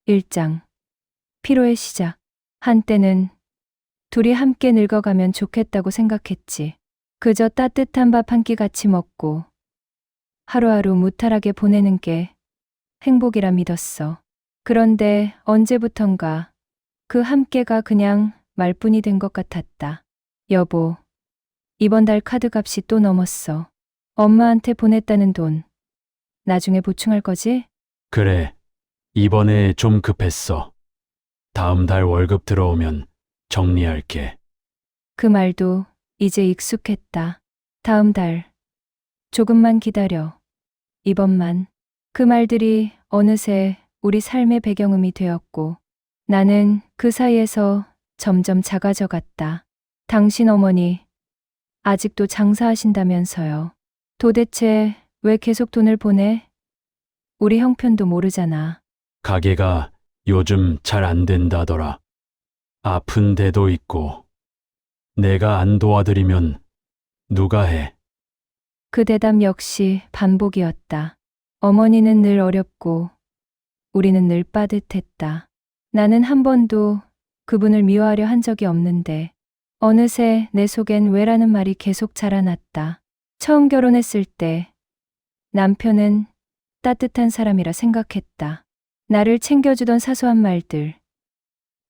1장. 피로의 시작. 한때는 둘이 함께 늙어가면 좋겠다고 생각했지. 그저 따뜻한 밥 한 끼 같이 먹고 하루하루 무탈하게 보내는 게 행복이라 믿었어. 그런데 언제부턴가 그 함께가 그냥 말뿐이 된 것 같았다. 여보, 이번 달 카드값이 또 넘었어. 엄마한테 보냈다는 돈 나중에 보충할 거지? 그래, 이번에 좀 급했어. 다음 달 월급 들어오면 정리할게. 그 말도 이제 익숙했다. 다음 달, 조금만 기다려. 이번만. 그 말들이 어느새 우리 삶의 배경음이 되었고, 나는 그 사이에서 점점 작아져 갔다. 당신 어머니, 아직도 장사하신다면서요. 도대체 왜 계속 돈을 보내? 우리 형편도 모르잖아. 가게가 요즘 잘 안 된다더라. 아픈 데도 있고. 내가 안 도와드리면 누가 해? 그 대답 역시 반복이었다. 어머니는 늘 어렵고 우리는 늘 빠듯했다. 나는 한 번도 그분을 미워하려 한 적이 없는데 어느새 내 속엔 왜라는 말이 계속 자라났다. 처음 결혼했을 때 남편은 따뜻한 사람이라 생각했다. 나를 챙겨주던 사소한 말들.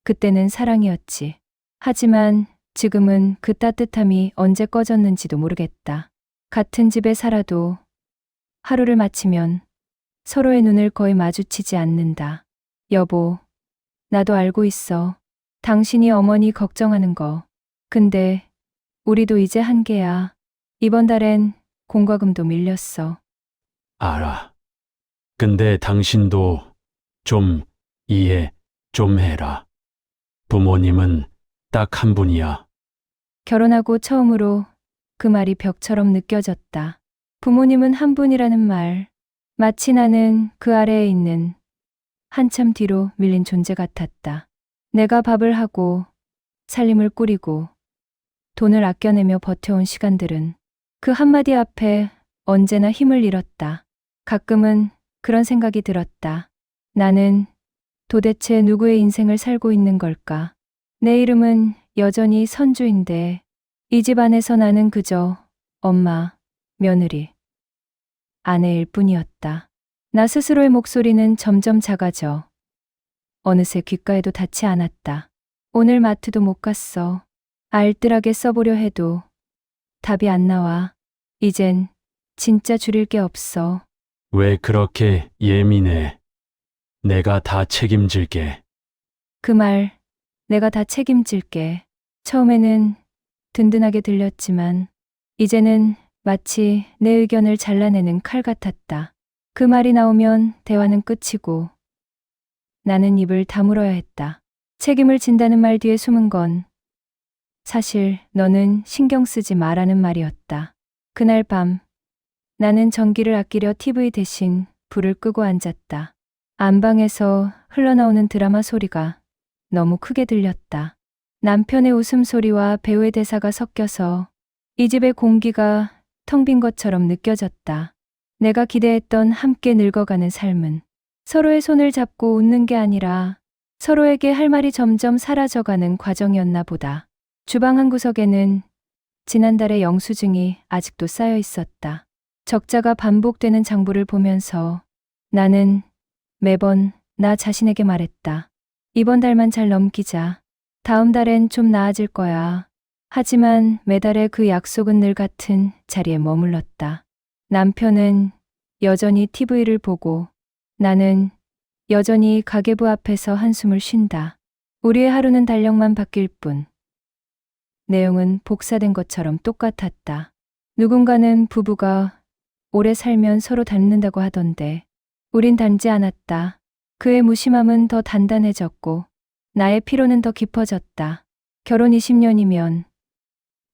그때는 사랑이었지. 하지만 지금은 그 따뜻함이 언제 꺼졌는지도 모르겠다. 같은 집에 살아도 하루를 마치면 서로의 눈을 거의 마주치지 않는다. 여보, 나도 알고 있어. 당신이 어머니 걱정하는 거. 근데 우리도 이제 한계야. 이번 달엔 공과금도 밀렸어. 알아. 근데 당신도 좀 이해 좀 해라. 부모님은 딱 한 분이야. 결혼하고 처음으로 그 말이 벽처럼 느껴졌다. 부모님은 한 분이라는 말. 마치 나는 그 아래에 있는 한참 뒤로 밀린 존재 같았다. 내가 밥을 하고 살림을 꾸리고 돈을 아껴내며 버텨온 시간들은 그 한마디 앞에 언제나 힘을 잃었다. 가끔은 그런 생각이 들었다. 나는 도대체 누구의 인생을 살고 있는 걸까? 내 이름은 여전히 선주인데 이 집 안에서 나는 그저 엄마, 며느리, 아내일 뿐이었다. 나 스스로의 목소리는 점점 작아져 어느새 귓가에도 닿지 않았다. 오늘 마트도 못 갔어. 알뜰하게 써보려 해도 답이 안 나와. 이젠 진짜 줄일 게 없어. 왜 그렇게 예민해? 내가 다 책임질게. 그 말 내가 다 책임질게. 처음에는 든든하게 들렸지만 이제는 마치 내 의견을 잘라내는 칼 같았다. 그 말이 나오면 대화는 끝이고 나는 입을 다물어야 했다. 책임을 진다는 말 뒤에 숨은 건 사실 너는 신경 쓰지 마라는 말이었다. 그날 밤 나는 전기를 아끼려 TV 대신 불을 끄고 앉았다. 안방에서 흘러나오는 드라마 소리가 너무 크게 들렸다. 남편의 웃음소리와 배우의 대사가 섞여서 이 집의 공기가 텅 빈 것처럼 느껴졌다. 내가 기대했던 함께 늙어가는 삶은 서로의 손을 잡고 웃는 게 아니라 서로에게 할 말이 점점 사라져가는 과정이었나 보다. 주방 한 구석에는 지난달의 영수증이 아직도 쌓여 있었다. 적자가 반복되는 장부를 보면서 나는 매번 나 자신에게 말했다. 이번 달만 잘 넘기자. 다음 달엔 좀 나아질 거야. 하지만 매달의 그 약속은 늘 같은 자리에 머물렀다. 남편은 여전히 TV를 보고 나는 여전히 가계부 앞에서 한숨을 쉰다. 우리의 하루는 달력만 바뀔 뿐. 내용은 복사된 것처럼 똑같았다. 누군가는 부부가 오래 살면 서로 닮는다고 하던데 우린 닮지 않았다. 그의 무심함은 더 단단해졌고 나의 피로는 더 깊어졌다. 결혼 20년이면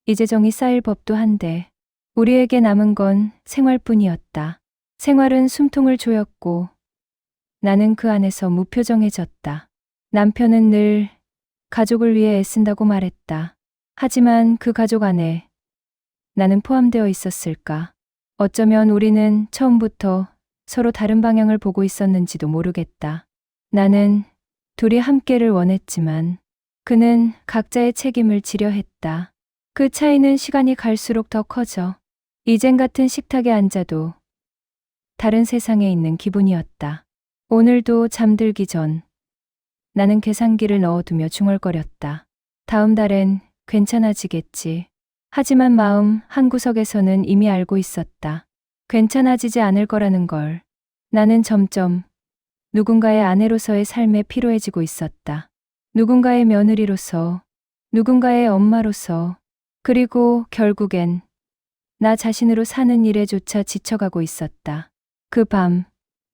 이제 정이 쌓일 법도 한데 우리에게 남은 건 생활뿐이었다. 생활은 숨통을 조였고 나는 그 안에서 무표정해졌다. 남편은 늘 가족을 위해 애쓴다고 말했다. 하지만 그 가족 안에 나는 포함되어 있었을까? 어쩌면 우리는 처음부터 서로 다른 방향을 보고 있었는지도 모르겠다. 나는 둘이 함께를 원했지만 그는 각자의 책임을 지려 했다. 그 차이는 시간이 갈수록 더 커져 이젠 같은 식탁에 앉아도 다른 세상에 있는 기분이었다. 오늘도 잠들기 전 나는 계산기를 넣어두며 중얼거렸다. 다음 달엔 괜찮아지겠지. 하지만 마음 한구석에서는 이미 알고 있었다. 괜찮아지지 않을 거라는 걸. 나는 점점 누군가의 아내로서의 삶에 피로해지고 있었다. 누군가의 며느리로서, 누군가의 엄마로서, 그리고 결국엔 나 자신으로 사는 일에조차 지쳐가고 있었다. 그 밤,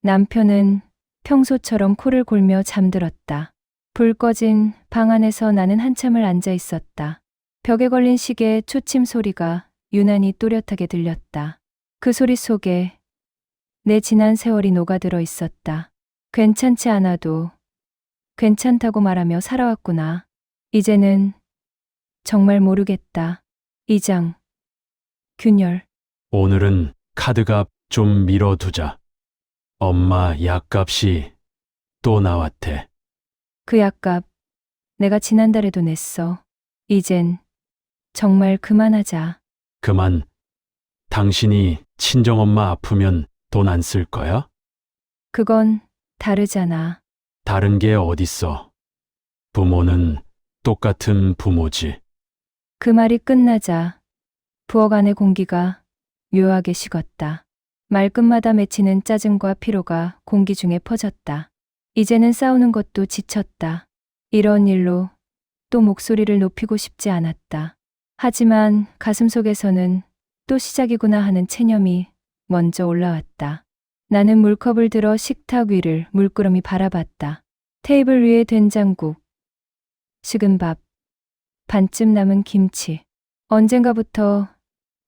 남편은 평소처럼 코를 골며 잠들었다. 불 꺼진 방 안에서 나는 한참을 앉아 있었다. 벽에 걸린 시계 초침 소리가 유난히 또렷하게 들렸다. 그 소리 속에 내 지난 세월이 녹아들어 있었다. 괜찮지 않아도 괜찮다고 말하며 살아왔구나. 이제는 정말 모르겠다. 이장, 균열. 오늘은 카드값 좀 미뤄두자. 엄마 약값이 또 나왔대. 그 약값 내가 지난달에도 냈어. 이젠 정말 그만하자. 그만. 당신이 친정엄마 아프면 돈 안 쓸 거야? 그건 다르잖아. 다른 게 어딨어. 부모는 똑같은 부모지. 그 말이 끝나자 부엌 안의 공기가 묘하게 식었다. 말끝마다 맺히는 짜증과 피로가 공기 중에 퍼졌다. 이제는 싸우는 것도 지쳤다. 이런 일로 또 목소리를 높이고 싶지 않았다. 하지만 가슴속에서는 또 시작이구나 하는 체념이 먼저 올라왔다. 나는 물컵을 들어 식탁 위를 물끄러미 바라봤다. 테이블 위에 된장국, 식은 밥, 반쯤 남은 김치. 언젠가부터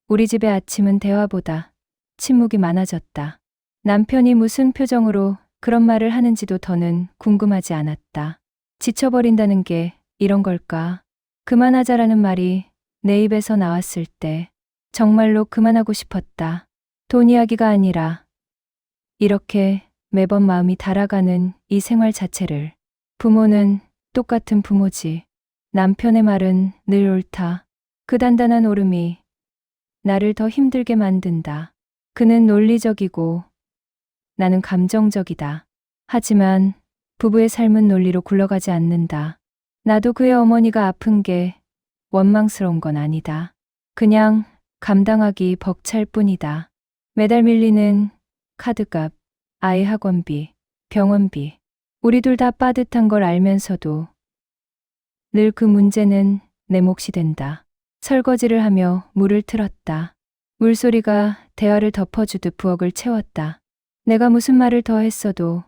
우리 집의 아침은 대화보다 침묵이 많아졌다. 남편이 무슨 표정으로 그런 말을 하는지도 더는 궁금하지 않았다. 지쳐버린다는 게 이런 걸까? 그만하자라는 말이 내 입에서 나왔을 때 정말로 그만하고 싶었다. 돈 이야기가 아니라 이렇게 매번 마음이 달아가는 이 생활 자체를. 부모는 똑같은 부모지. 남편의 말은 늘 옳다. 그 단단한 옳음이 나를 더 힘들게 만든다. 그는 논리적이고 나는 감정적이다. 하지만 부부의 삶은 논리로 굴러가지 않는다. 나도 그의 어머니가 아픈 게 원망스러운 건 아니다. 그냥 감당하기 벅찰 뿐이다. 매달 밀리는 카드값, 아이 학원비, 병원비. 우리 둘 다 빠듯한 걸 알면서도 늘 그 문제는 내 몫이 된다. 설거지를 하며 물을 틀었다. 물소리가 대화를 덮어주듯 부엌을 채웠다. 내가 무슨 말을 더 했어도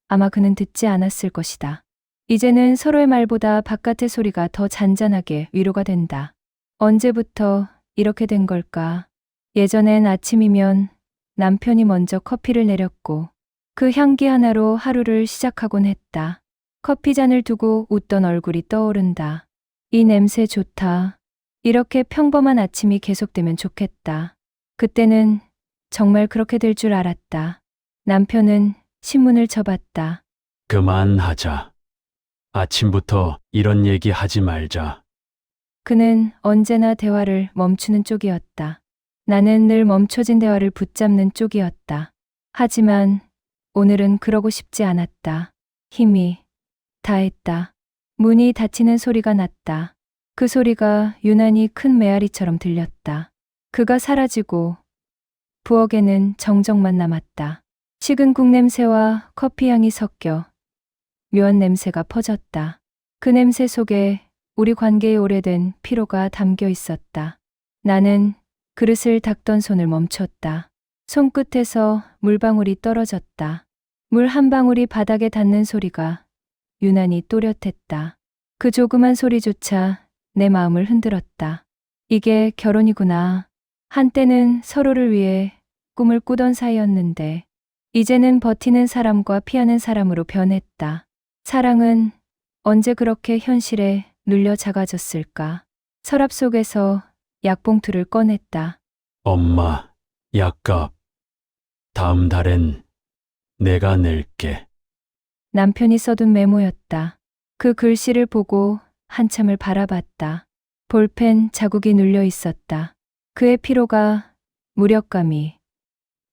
아마 그는 듣지 않았을 것이다. 이제는 서로의 말보다 바깥의 소리가 더 잔잔하게 위로가 된다. 언제부터 이렇게 된 걸까? 예전엔 아침이면 남편이 먼저 커피를 내렸고 그 향기 하나로 하루를 시작하곤 했다. 커피 잔을 두고 웃던 얼굴이 떠오른다. 이 냄새 좋다. 이렇게 평범한 아침이 계속되면 좋겠다. 그때는 정말 그렇게 될 줄 알았다. 남편은 신문을 접었다. 그만하자. 아침부터 이런 얘기 하지 말자. 그는 언제나 대화를 멈추는 쪽이었다. 나는 늘 멈춰진 대화를 붙잡는 쪽이었다. 하지만 오늘은 그러고 싶지 않았다. 힘이 다했다. 문이 닫히는 소리가 났다. 그 소리가 유난히 큰 메아리처럼 들렸다. 그가 사라지고 부엌에는 정적만 남았다. 식은 국 냄새와 커피 향이 섞여 묘한 냄새가 퍼졌다. 그 냄새 속에 우리 관계의 오래된 피로가 담겨 있었다. 나는 그릇을 닦던 손을 멈췄다. 손끝에서 물방울이 떨어졌다. 물 한 방울이 바닥에 닿는 소리가 유난히 또렷했다. 그 조그만 소리조차 내 마음을 흔들었다. 이게 결혼이구나. 한때는 서로를 위해 꿈을 꾸던 사이였는데 이제는 버티는 사람과 피하는 사람으로 변했다. 사랑은 언제 그렇게 현실에 눌려 작아졌을까? 서랍 속에서 약봉투를 꺼냈다. 엄마, 약값. 다음 달엔 내가 낼게. 남편이 써둔 메모였다. 그 글씨를 보고 한참을 바라봤다. 볼펜 자국이 눌려 있었다. 그의 피로가 무력감이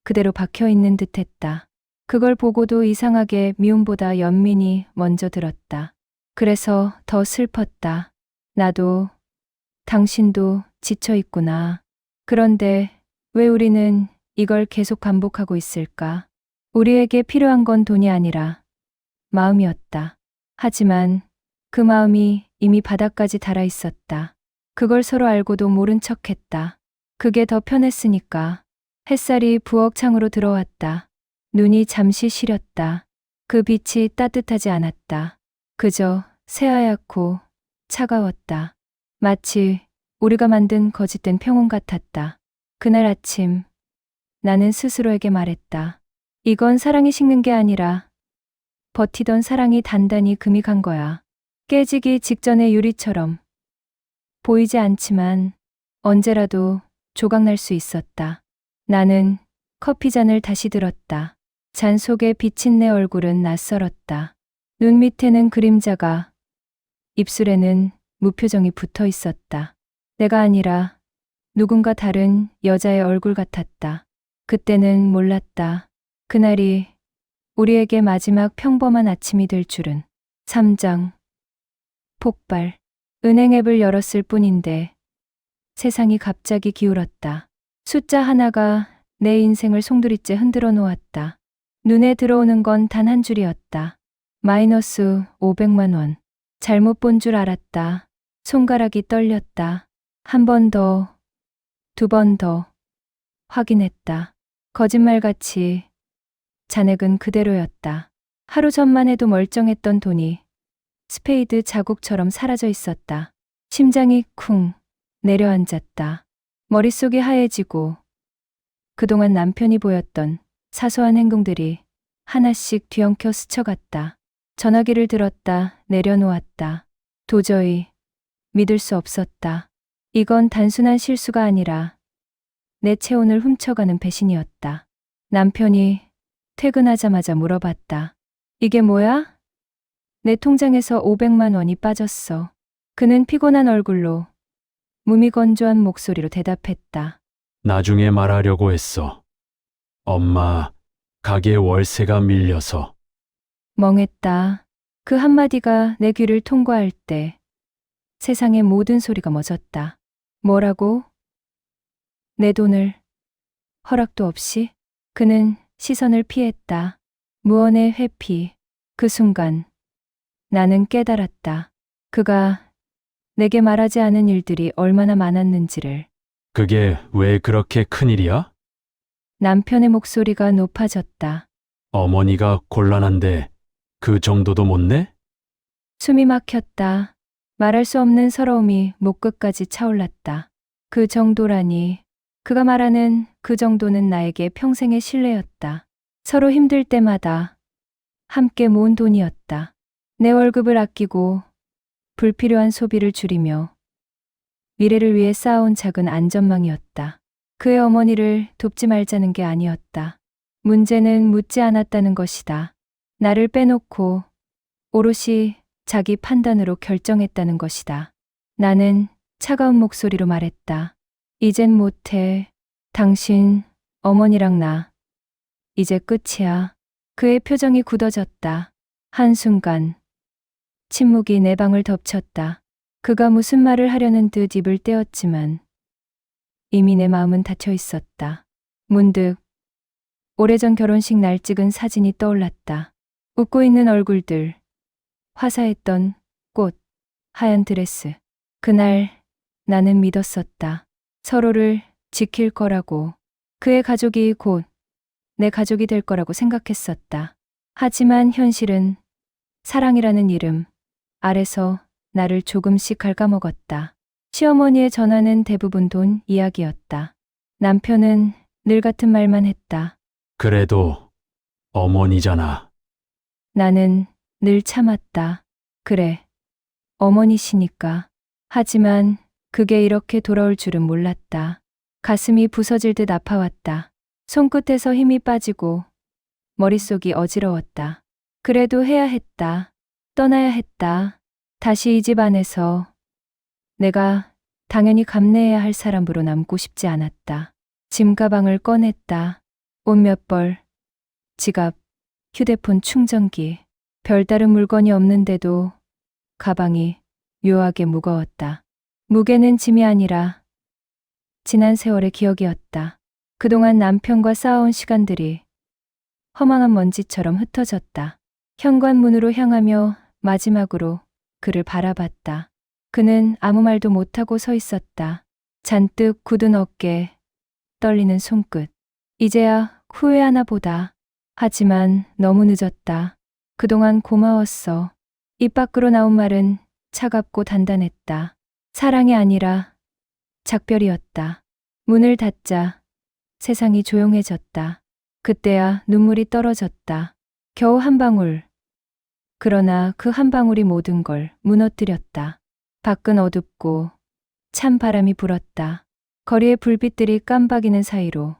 그대로 박혀 있는 듯 했다. 그걸 보고도 이상하게 미움보다 연민이 먼저 들었다. 그래서 더 슬펐다. 나도, 당신도 지쳐 있구나. 그런데 왜 우리는 이걸 계속 반복하고 있을까? 우리에게 필요한 건 돈이 아니라 마음이었다. 하지만 그 마음이 이미 바닥까지 달아 있었다. 그걸 서로 알고도 모른 척 했다. 그게 더 편했으니까. 햇살이 부엌 창으로 들어왔다. 눈이 잠시 시렸다. 그 빛이 따뜻하지 않았다. 그저 새하얗고 차가웠다. 마치 우리가 만든 거짓된 평온 같았다. 그날 아침 나는 스스로에게 말했다. 이건 사랑이 식는 게 아니라 버티던 사랑이 단단히 금이 간 거야. 깨지기 직전의 유리처럼. 보이지 않지만 언제라도 조각날 수 있었다. 나는 커피잔을 다시 들었다. 잔 속에 비친 내 얼굴은 낯설었다. 눈 밑에는 그림자가, 입술에는 무표정이 붙어 있었다. 내가 아니라 누군가 다른 여자의 얼굴 같았다. 그때는 몰랐다. 그날이 우리에게 마지막 평범한 아침이 될 줄은. 3장. 폭발. 은행 앱을 열었을 뿐인데 세상이 갑자기 기울었다. 숫자 하나가 내 인생을 송두리째 흔들어 놓았다. 눈에 들어오는 건 단 한 줄이었다. 마이너스 500만 원. 잘못 본 줄 알았다. 손가락이 떨렸다. 한 번 더, 두 번 더. 확인했다. 거짓말같이 잔액은 그대로였다. 하루 전만 해도 멀쩡했던 돈이 스페이드 자국처럼 사라져 있었다. 심장이 쿵 내려앉았다. 머릿속이 하얘지고 그동안 남편이 보였던 사소한 행동들이 하나씩 뒤엉켜 스쳐갔다. 전화기를 들었다. 내려놓았다. 도저히 믿을 수 없었다. 이건 단순한 실수가 아니라 내 체온을 훔쳐가는 배신이었다. 남편이 퇴근하자마자 물어봤다. 이게 뭐야? 내 통장에서 500만 원이 빠졌어. 그는 피곤한 얼굴로 무미건조한 목소리로 대답했다. 나중에 말하려고 했어. 엄마, 가게 월세가 밀려서. 멍했다. 그 한마디가 내 귀를 통과할 때 세상의 모든 소리가 멎었다. 뭐라고? 내 돈을 허락도 없이? 그는 시선을 피했다. 무언의 회피. 그 순간 나는 깨달았다. 그가 내게 말하지 않은 일들이 얼마나 많았는지를. 그게 왜 그렇게 큰일이야? 남편의 목소리가 높아졌다. 어머니가 곤란한데 그 정도도 못 내? 숨이 막혔다. 말할 수 없는 서러움이 목끝까지 차올랐다. 그 정도라니. 그가 말하는 그 정도는 나에게 평생의 신뢰였다. 서로 힘들 때마다 함께 모은 돈이었다. 내 월급을 아끼고 불필요한 소비를 줄이며 미래를 위해 쌓아온 작은 안전망이었다. 그의 어머니를 돕지 말자는 게 아니었다. 문제는 묻지 않았다는 것이다. 나를 빼놓고 오롯이 자기 판단으로 결정했다는 것이다. 나는 차가운 목소리로 말했다. 이젠 못해. 당신, 어머니랑 나. 이제 끝이야. 그의 표정이 굳어졌다. 한순간 침묵이 내 방을 덮쳤다. 그가 무슨 말을 하려는 듯 입을 떼었지만 이미 내 마음은 닫혀 있었다. 문득 오래전 결혼식 날 찍은 사진이 떠올랐다. 웃고 있는 얼굴들, 화사했던 꽃, 하얀 드레스. 그날 나는 믿었었다. 서로를 지킬 거라고. 그의 가족이 곧 내 가족이 될 거라고 생각했었다. 하지만 현실은 사랑이라는 이름 아래서 나를 조금씩 갉아먹었다. 시어머니의 전화는 대부분 돈 이야기였다. 남편은 늘 같은 말만 했다. 그래도 어머니잖아. 나는 늘 참았다. 그래, 어머니시니까. 하지만 그게 이렇게 돌아올 줄은 몰랐다. 가슴이 부서질 듯 아파왔다. 손끝에서 힘이 빠지고 머릿속이 어지러웠다. 그래도 해야 했다. 떠나야 했다. 다시 이 집 안에서 내가 당연히 감내해야 할 사람으로 남고 싶지 않았다. 짐 가방을 꺼냈다. 옷 몇 벌, 지갑, 휴대폰 충전기, 별다른 물건이 없는데도 가방이 묘하게 무거웠다. 무게는 짐이 아니라 지난 세월의 기억이었다. 그동안 남편과 싸워온 시간들이 허망한 먼지처럼 흩어졌다. 현관문으로 향하며 마지막으로 그를 바라봤다. 그는 아무 말도 못하고 서 있었다. 잔뜩 굳은 어깨, 떨리는 손끝. 이제야 후회하나 보다. 하지만 너무 늦었다. 그동안 고마웠어. 입 밖으로 나온 말은 차갑고 단단했다. 사랑이 아니라 작별이었다. 문을 닫자 세상이 조용해졌다. 그때야 눈물이 떨어졌다. 겨우 한 방울. 그러나 그 한 방울이 모든 걸 무너뜨렸다. 밖은 어둡고 찬 바람이 불었다. 거리의 불빛들이 깜박이는 사이로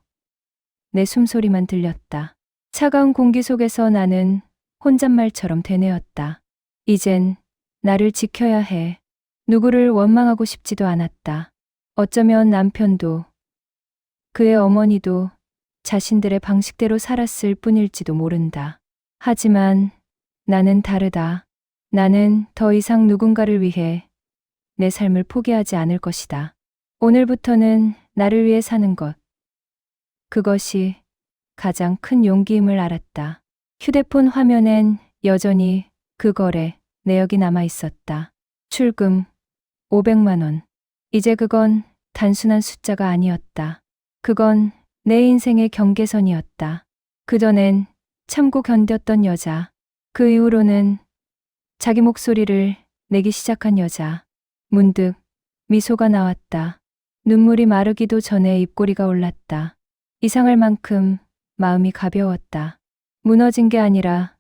내 숨소리만 들렸다. 차가운 공기 속에서 나는 혼잣말처럼 되뇌었다. 이젠 나를 지켜야 해. 누구를 원망하고 싶지도 않았다. 어쩌면 남편도 그의 어머니도 자신들의 방식대로 살았을 뿐일지도 모른다. 하지만 나는 다르다. 나는 더 이상 누군가를 위해 내 삶을 포기하지 않을 것이다. 오늘부터는 나를 위해 사는 것. 그것이 가장 큰 용기임을 알았다. 휴대폰 화면엔 여전히 그 거래 내역이 남아 있었다. 출금 500만 원. 이제 그건 단순한 숫자가 아니었다. 그건 내 인생의 경계선이었다. 그전엔 참고 견뎠던 여자. 그 이후로는 자기 목소리를 내기 시작한 여자. 문득 미소가 나왔다. 눈물이 마르기도 전에 입꼬리가 올랐다. 이상할 만큼 마음이 가벼웠다. 무너진 게 아니라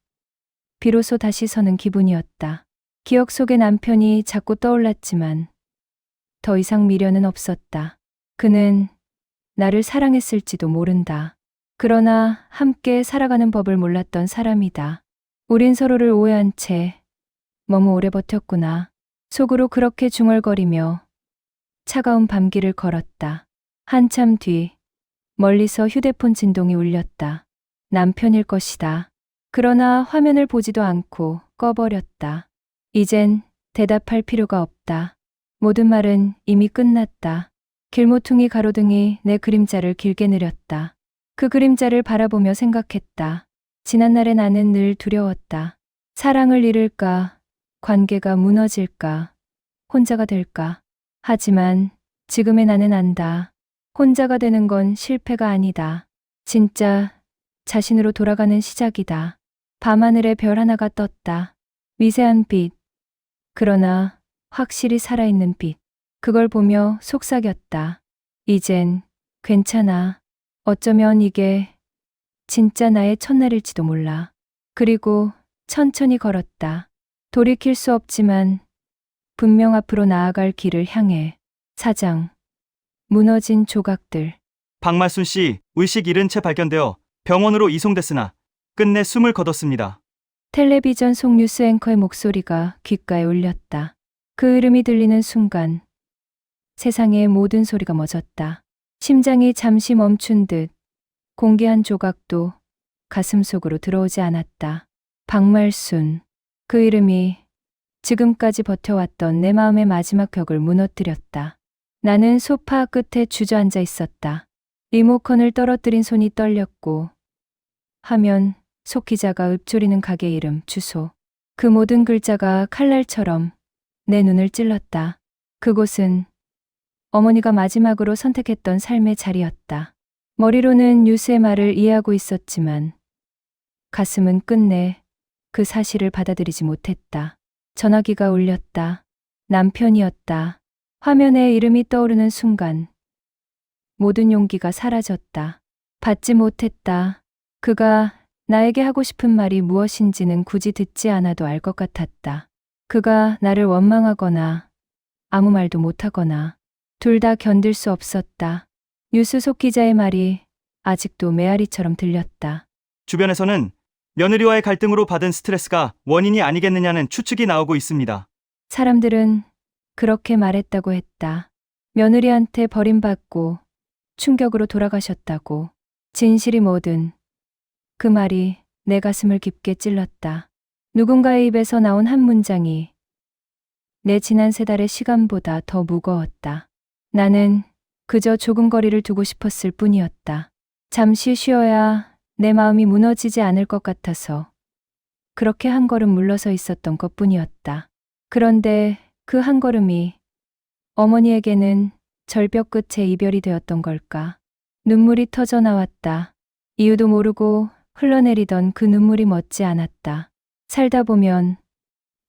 비로소 다시 서는 기분이었다. 기억 속의 남편이 자꾸 떠올랐지만 더 이상 미련은 없었다. 그는 나를 사랑했을지도 모른다. 그러나 함께 살아가는 법을 몰랐던 사람이다. 우린 서로를 오해한 채 너무 오래 버텼구나. 속으로 그렇게 중얼거리며 차가운 밤길을 걸었다. 한참 뒤 멀리서 휴대폰 진동이 울렸다. 남편일 것이다. 그러나 화면을 보지도 않고 꺼버렸다. 이젠 대답할 필요가 없다. 모든 말은 이미 끝났다. 길모퉁이 가로등이 내 그림자를 길게 느렸다. 그 그림자를 바라보며 생각했다. 지난날의 나는 늘 두려웠다. 사랑을 잃을까, 관계가 무너질까, 혼자가 될까. 하지만 지금의 나는 안다. 혼자가 되는 건 실패가 아니다. 진짜 자신으로 돌아가는 시작이다. 밤하늘에 별 하나가 떴다. 미세한 빛. 그러나 확실히 살아있는 빛. 그걸 보며 속삭였다. 이젠 괜찮아. 어쩌면 이게 진짜 나의 첫날일지도 몰라. 그리고 천천히 걸었다. 돌이킬 수 없지만 분명 앞으로 나아갈 길을 향해. 사장. 무너진 조각들. 박말순 씨 의식 잃은 채 발견되어 병원으로 이송됐으나 끝내 숨을 거뒀습니다. 텔레비전 속 뉴스 앵커의 목소리가 귓가에 울렸다. 그 이름이 들리는 순간 세상의 모든 소리가 멎었다. 심장이 잠시 멈춘 듯 공기 한 조각도 가슴 속으로 들어오지 않았다. 박말순. 그 이름이 지금까지 버텨왔던 내 마음의 마지막 벽을 무너뜨렸다. 나는 소파 끝에 주저앉아 있었다. 리모컨을 떨어뜨린 손이 떨렸고 화면 속 기자가 읊조리는 가게 이름, 주소. 그 모든 글자가 칼날처럼 내 눈을 찔렀다. 그곳은 어머니가 마지막으로 선택했던 삶의 자리였다. 머리로는 뉴스의 말을 이해하고 있었지만 가슴은 끝내 그 사실을 받아들이지 못했다. 전화기가 울렸다. 남편이었다. 화면에 이름이 떠오르는 순간 모든 용기가 사라졌다. 받지 못했다. 그가 나에게 하고 싶은 말이 무엇인지는 굳이 듣지 않아도 알 것 같았다. 그가 나를 원망하거나 아무 말도 못하거나 둘 다 견딜 수 없었다. 뉴스 속 기자의 말이 아직도 메아리처럼 들렸다. 주변에서는 며느리와의 갈등으로 받은 스트레스가 원인이 아니겠느냐는 추측이 나오고 있습니다. 사람들은 그렇게 말했다고 했다. 며느리한테 버림받고 충격으로 돌아가셨다고. 진실이 뭐든 그 말이 내 가슴을 깊게 찔렀다. 누군가의 입에서 나온 한 문장이 내 지난 3달의 시간보다 더 무거웠다. 나는 그저 조금 거리를 두고 싶었을 뿐이었다. 잠시 쉬어야 내 마음이 무너지지 않을 것 같아서 그렇게 한 걸음 물러서 있었던 것뿐이었다. 그런데 그 한 걸음이 어머니에게는 절벽 끝에 이별이 되었던 걸까? 눈물이 터져 나왔다. 이유도 모르고 흘러내리던 그 눈물이 멎지 않았다. 살다 보면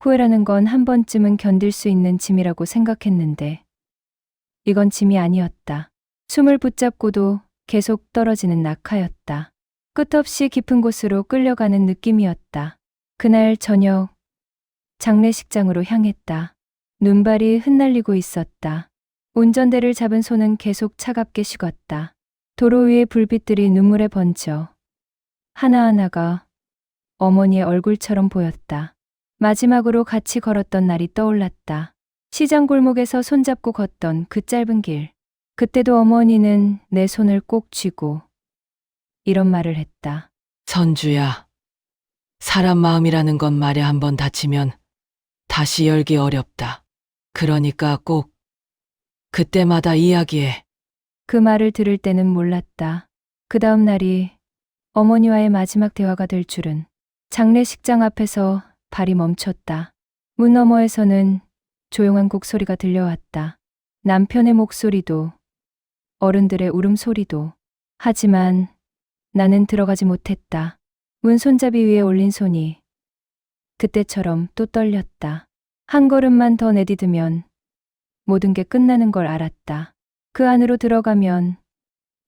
후회라는 건 한 번쯤은 견딜 수 있는 짐이라고 생각했는데 이건 짐이 아니었다. 숨을 붙잡고도 계속 떨어지는 낙하였다. 끝없이 깊은 곳으로 끌려가는 느낌이었다. 그날 저녁 장례식장으로 향했다. 눈발이 흩날리고 있었다. 운전대를 잡은 손은 계속 차갑게 식었다. 도로 위의 불빛들이 눈물에 번져 하나하나가 어머니의 얼굴처럼 보였다. 마지막으로 같이 걸었던 날이 떠올랐다. 시장 골목에서 손잡고 걷던 그 짧은 길. 그때도 어머니는 내 손을 꼭 쥐고 이런 말을 했다. 선주야, 사람 마음이라는 건 말에 한번 다치면 다시 열기 어렵다. 그러니까 꼭 그때마다 이야기해. 그 말을 들을 때는 몰랐다. 그 다음 날이 어머니와의 마지막 대화가 될 줄은. 장례식장 앞에서 발이 멈췄다. 문 너머에서는 조용한 곡소리가 들려왔다. 남편의 목소리도 어른들의 울음소리도. 하지만 나는 들어가지 못했다. 문 손잡이 위에 올린 손이 그때처럼 또 떨렸다. 한 걸음만 더 내디디면 모든 게 끝나는 걸 알았다. 그 안으로 들어가면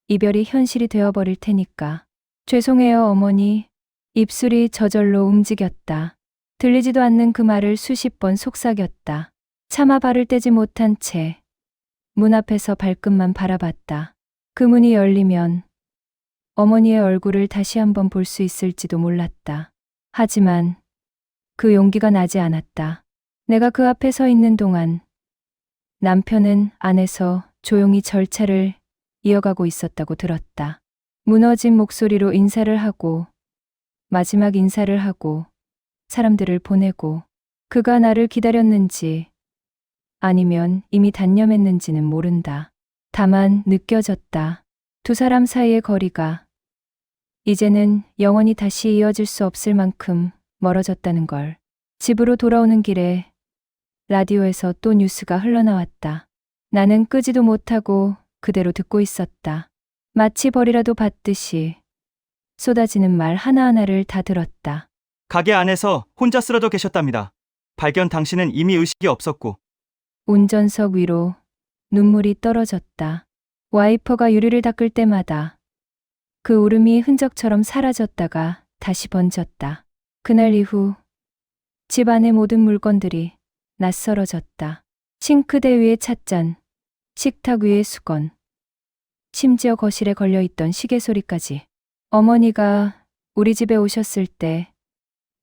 이별이 현실이 되어버릴 테니까. 죄송해요, 어머니. 입술이 저절로 움직였다. 들리지도 않는 그 말을 수십 번 속삭였다. 차마 발을 떼지 못한 채 문 앞에서 발끝만 바라봤다. 그 문이 열리면 어머니의 얼굴을 다시 한번 볼 수 있을지도 몰랐다. 하지만 그 용기가 나지 않았다. 내가 그 앞에 서 있는 동안 남편은 안에서 조용히 절차를 이어가고 있었다고 들었다. 무너진 목소리로 인사를 하고 마지막 인사를 하고 사람들을 보내고 그가 나를 기다렸는지 아니면 이미 단념했는지는 모른다. 다만 느껴졌다. 두 사람 사이의 거리가 이제는 영원히 다시 이어질 수 없을 만큼 멀어졌다는 걸. 집으로 돌아오는 길에 라디오에서 또 뉴스가 흘러나왔다. 나는 끄지도 못하고 그대로 듣고 있었다. 마치 벌이라도 받듯이 쏟아지는 말 하나하나를 다 들었다. 가게 안에서 혼자 쓰러져 계셨답니다. 발견 당시는 이미 의식이 없었고 운전석 위로 눈물이 떨어졌다. 와이퍼가 유리를 닦을 때마다 그 울음이 흔적처럼 사라졌다가 다시 번졌다. 그날 이후 집 안의 모든 물건들이 낯설어졌다. 싱크대 위에 찻잔, 식탁 위에 수건, 심지어 거실에 걸려있던 시계 소리까지. 어머니가 우리 집에 오셨을 때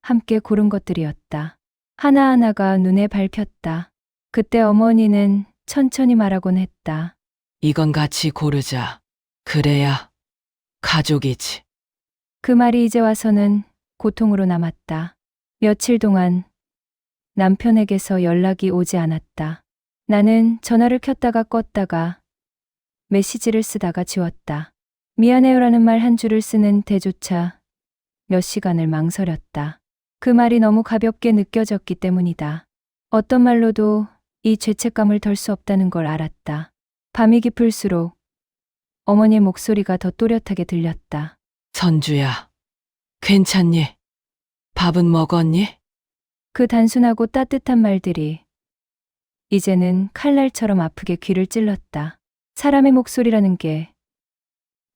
함께 고른 것들이었다. 하나하나가 눈에 밟혔다. 그때 어머니는 천천히 말하곤 했다. 이건 같이 고르자. 그래야 가족이지. 그 말이 이제 와서는 고통으로 남았다. 며칠 동안 남편에게서 연락이 오지 않았다. 나는 전화를 켰다가 껐다가 메시지를 쓰다가 지웠다. 미안해요라는 말 한 줄을 쓰는 데조차 몇 시간을 망설였다. 그 말이 너무 가볍게 느껴졌기 때문이다. 어떤 말로도 이 죄책감을 덜 수 없다는 걸 알았다. 밤이 깊을수록 어머니의 목소리가 더 또렷하게 들렸다. 선주야, 괜찮니? 밥은 먹었니? 그 단순하고 따뜻한 말들이 이제는 칼날처럼 아프게 귀를 찔렀다. 사람의 목소리라는 게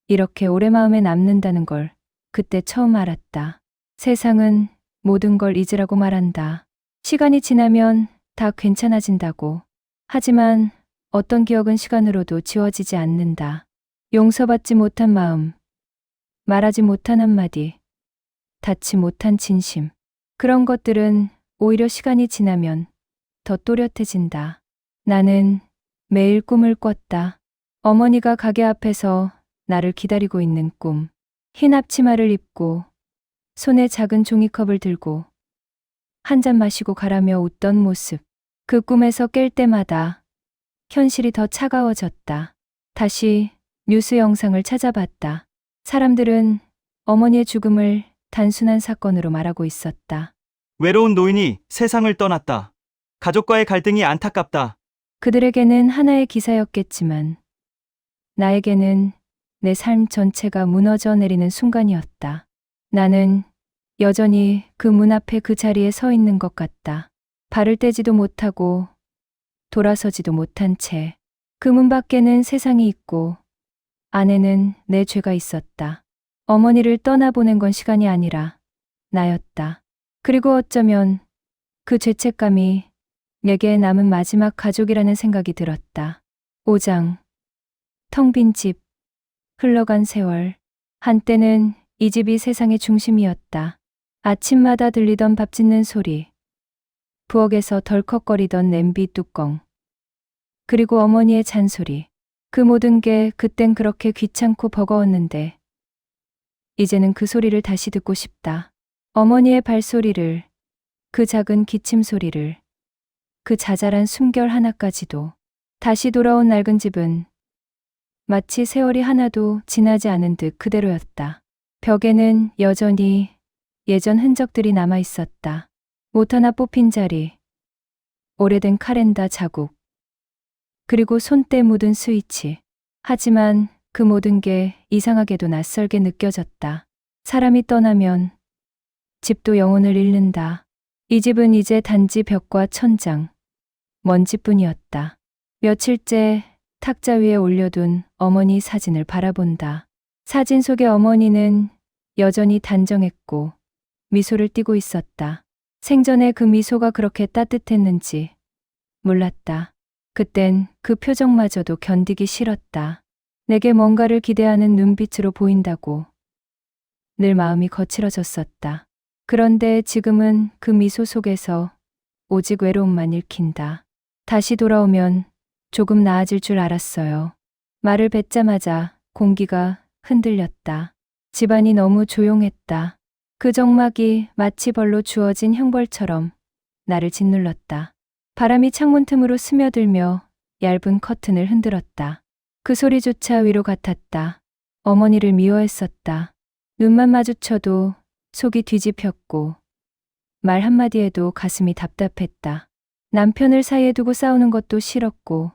이렇게 오래 마음에 남는다는 걸 그때 처음 알았다. 세상은 모든 걸 잊으라고 말한다. 시간이 지나면 다 괜찮아진다고. 하지만 어떤 기억은 시간으로도 지워지지 않는다. 용서받지 못한 마음, 말하지 못한 한마디, 닿지 못한 진심. 그런 것들은 오히려 시간이 지나면 더 또렷해진다. 나는 매일 꿈을 꿨다. 어머니가 가게 앞에서 나를 기다리고 있는 꿈. 흰 앞치마를 입고 손에 작은 종이컵을 들고 한 잔 마시고 가라며 웃던 모습. 그 꿈에서 깰 때마다 현실이 더 차가워졌다. 다시 뉴스 영상을 찾아봤다. 사람들은 어머니의 죽음을 단순한 사건으로 말하고 있었다. 외로운 노인이 세상을 떠났다. 가족과의 갈등이 안타깝다. 그들에게는 하나의 기사였겠지만 나에게는 내 삶 전체가 무너져 내리는 순간이었다. 나는 여전히 그 문 앞에 그 자리에 서 있는 것 같다. 발을 떼지도 못하고 돌아서지도 못한 채. 그 문 밖에는 세상이 있고 안에는 내 죄가 있었다. 어머니를 떠나보낸 건 시간이 아니라 나였다. 그리고 어쩌면 그 죄책감이 내게 남은 마지막 가족이라는 생각이 들었다. 5장. 텅 빈 집. 흘러간 세월. 한때는 이 집이 세상의 중심이었다. 아침마다 들리던 밥 짓는 소리. 부엌에서 덜컥거리던 냄비 뚜껑. 그리고 어머니의 잔소리. 그 모든 게 그땐 그렇게 귀찮고 버거웠는데 이제는 그 소리를 다시 듣고 싶다. 어머니의 발소리를, 그 작은 기침 소리를, 그 자잘한 숨결 하나까지도. 다시 돌아온 낡은 집은 마치 세월이 하나도 지나지 않은 듯 그대로였다. 벽에는 여전히 예전 흔적들이 남아 있었다. 못 하나 뽑힌 자리, 오래된 카렌다 자국, 그리고 손때 묻은 스위치. 하지만 그 모든 게 이상하게도 낯설게 느껴졌다. 사람이 떠나면 집도 영혼을 잃는다. 이 집은 이제 단지 벽과 천장, 먼지뿐이었다. 며칠째 탁자 위에 올려둔 어머니 사진을 바라본다. 사진 속의 어머니는 여전히 단정했고 미소를 띠고 있었다. 생전에 그 미소가 그렇게 따뜻했는지 몰랐다. 그땐 그 표정마저도 견디기 싫었다. 내게 뭔가를 기대하는 눈빛으로 보인다고 늘 마음이 거칠어졌었다. 그런데 지금은 그 미소 속에서 오직 외로움만 읽힌다. 다시 돌아오면 조금 나아질 줄 알았어요. 말을 뱉자마자 공기가 흔들렸다. 집안이 너무 조용했다. 그 정막이 마치 벌로 주어진 형벌처럼 나를 짓눌렀다. 바람이 창문 틈으로 스며들며 얇은 커튼을 흔들었다. 그 소리조차 위로 같았다. 어머니를 미워했었다. 눈만 마주쳐도 속이 뒤집혔고 말 한마디에도 가슴이 답답했다. 남편을 사이에 두고 싸우는 것도 싫었고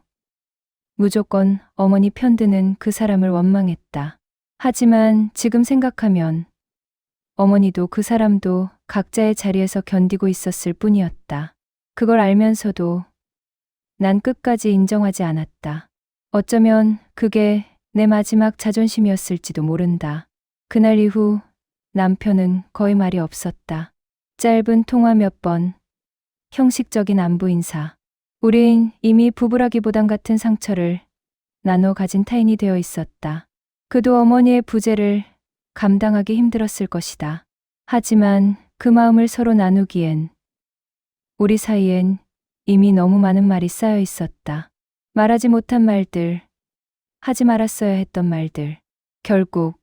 무조건 어머니 편드는 그 사람을 원망했다. 하지만 지금 생각하면 어머니도 그 사람도 각자의 자리에서 견디고 있었을 뿐이었다. 그걸 알면서도 난 끝까지 인정하지 않았다. 어쩌면 그게 내 마지막 자존심이었을지도 모른다. 그날 이후 남편은 거의 말이 없었다. 짧은 통화 몇 번, 형식적인 안부 인사. 우린 이미 부부라기보단 같은 상처를 나눠 가진 타인이 되어 있었다. 그도 어머니의 부재를 감당하기 힘들었을 것이다. 하지만 그 마음을 서로 나누기엔 우리 사이엔 이미 너무 많은 말이 쌓여 있었다. 말하지 못한 말들, 하지 말았어야 했던 말들. 결국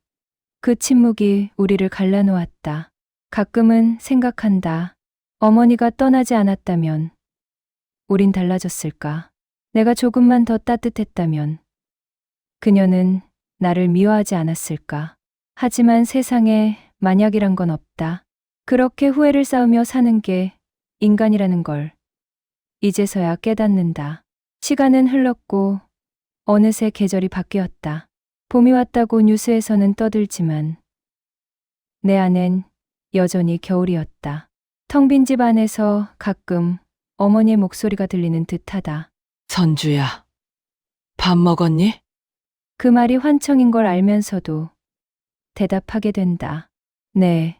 그 침묵이 우리를 갈라놓았다. 가끔은 생각한다. 어머니가 떠나지 않았다면 우린 달라졌을까? 내가 조금만 더 따뜻했다면 그녀는 나를 미워하지 않았을까? 하지만 세상에 만약이란 건 없다. 그렇게 후회를 쌓으며 사는 게 인간이라는 걸 이제서야 깨닫는다. 시간은 흘렀고 어느새 계절이 바뀌었다. 봄이 왔다고 뉴스에서는 떠들지만 내 안엔 여전히 겨울이었다. 텅 빈 집 안에서 가끔 어머니의 목소리가 들리는 듯하다. 선주야, 밥 먹었니? 그 말이 환청인 걸 알면서도 대답하게 된다. 네,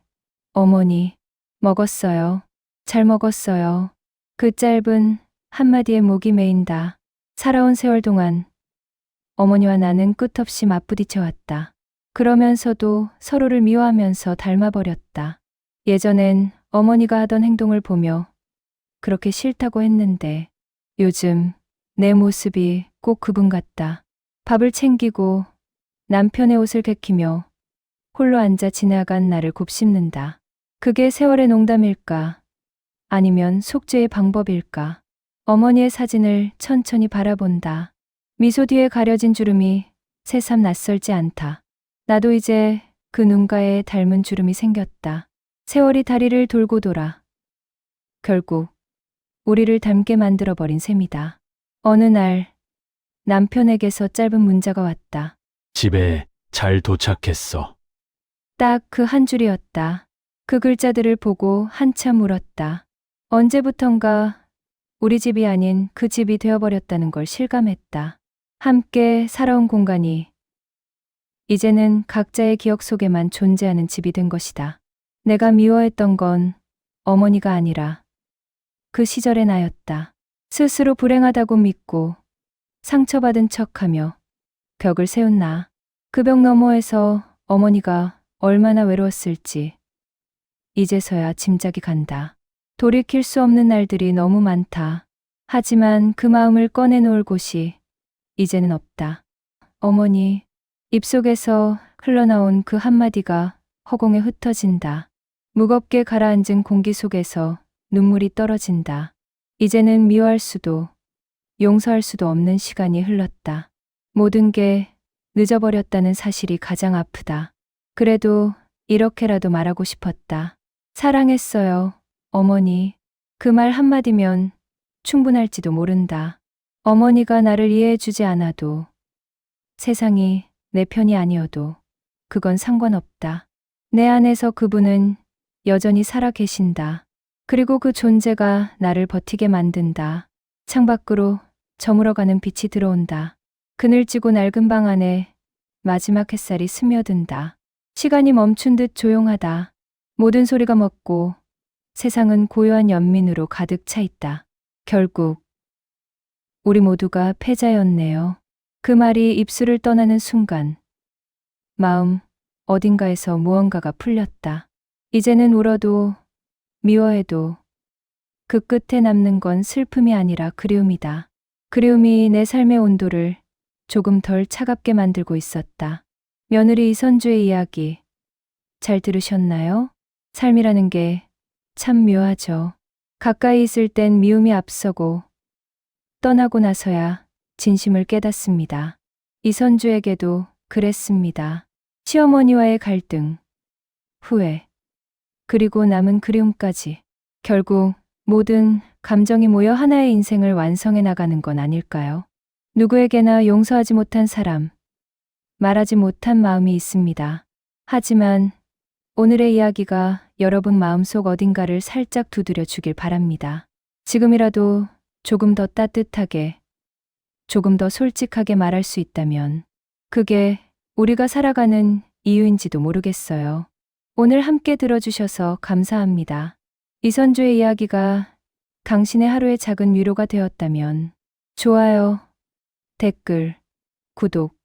어머니, 먹었어요. 잘 먹었어요. 그 짧은 한마디에 목이 메인다. 살아온 세월 동안 어머니와 나는 끝없이 맞부딪혀왔다. 그러면서도 서로를 미워하면서 닮아버렸다. 예전엔 어머니가 하던 행동을 보며 그렇게 싫다고 했는데 요즘 내 모습이 꼭 그분 같다. 밥을 챙기고 남편의 옷을 개키며 홀로 앉아 지나간 나를 곱씹는다. 그게 세월의 농담일까? 아니면 속죄의 방법일까? 어머니의 사진을 천천히 바라본다. 미소 뒤에 가려진 주름이 새삼 낯설지 않다. 나도 이제 그 눈가에 닮은 주름이 생겼다. 세월이 다리를 돌고 돌아 결국 우리를 닮게 만들어버린 셈이다. 어느 날 남편에게서 짧은 문자가 왔다. 집에 잘 도착했어. 딱 그 한 줄이었다. 그 글자들을 보고 한참 울었다. 언제부턴가 우리 집이 아닌 그 집이 되어버렸다는 걸 실감했다. 함께 살아온 공간이 이제는 각자의 기억 속에만 존재하는 집이 된 것이다. 내가 미워했던 건 어머니가 아니라 그 시절의 나였다. 스스로 불행하다고 믿고 상처받은 척하며 벽을 세운 나. 그 벽 너머에서 어머니가 얼마나 외로웠을지 이제서야 짐작이 간다. 돌이킬 수 없는 날들이 너무 많다. 하지만 그 마음을 꺼내놓을 곳이 이제는 없다. 어머니, 입속에서 흘러나온 그 한마디가 허공에 흩어진다. 무겁게 가라앉은 공기 속에서 눈물이 떨어진다. 이제는 미워할 수도 용서할 수도 없는 시간이 흘렀다. 모든 게 늦어버렸다는 사실이 가장 아프다. 그래도 이렇게라도 말하고 싶었다. 사랑했어요, 어머니. 그 말 한마디면 충분할지도 모른다. 어머니가 나를 이해해주지 않아도 세상이 내 편이 아니어도 그건 상관없다. 내 안에서 그분은 여전히 살아 계신다. 그리고 그 존재가 나를 버티게 만든다. 창밖으로 저물어가는 빛이 들어온다. 그늘지고 낡은 방 안에 마지막 햇살이 스며든다. 시간이 멈춘 듯 조용하다. 모든 소리가 멎고 세상은 고요한 연민으로 가득 차 있다. 결국 우리 모두가 패자였네요. 그 말이 입술을 떠나는 순간 마음 어딘가에서 무언가가 풀렸다. 이제는 울어도 미워해도 그 끝에 남는 건 슬픔이 아니라 그리움이다. 그리움이 내 삶의 온도를 조금 덜 차갑게 만들고 있었다. 며느리 이선주의 이야기 잘 들으셨나요? 삶이라는 게 참 묘하죠. 가까이 있을 땐 미움이 앞서고 떠나고 나서야 진심을 깨닫습니다. 이선주에게도 그랬습니다. 시어머니와의 갈등, 후회, 그리고 남은 그리움까지. 결국 모든 감정이 모여 하나의 인생을 완성해 나가는 건 아닐까요? 누구에게나 용서하지 못한 사람, 말하지 못한 마음이 있습니다. 하지만 오늘의 이야기가 여러분 마음속 어딘가를 살짝 두드려 주길 바랍니다. 지금이라도 조금 더 따뜻하게, 조금 더 솔직하게 말할 수 있다면 그게 우리가 살아가는 이유인지도 모르겠어요. 오늘 함께 들어주셔서 감사합니다. 이선주의 이야기가 당신의 하루의 작은 위로가 되었다면 좋아요, 댓글, 구독,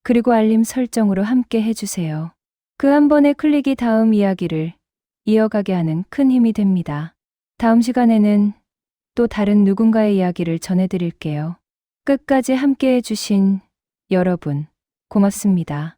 그리고 알림 설정으로 함께 해주세요. 그 한 번의 클릭이 다음 이야기를 이어가게 하는 큰 힘이 됩니다. 다음 시간에는 또 다른 누군가의 이야기를 전해드릴게요. 끝까지 함께 해주신 여러분, 고맙습니다.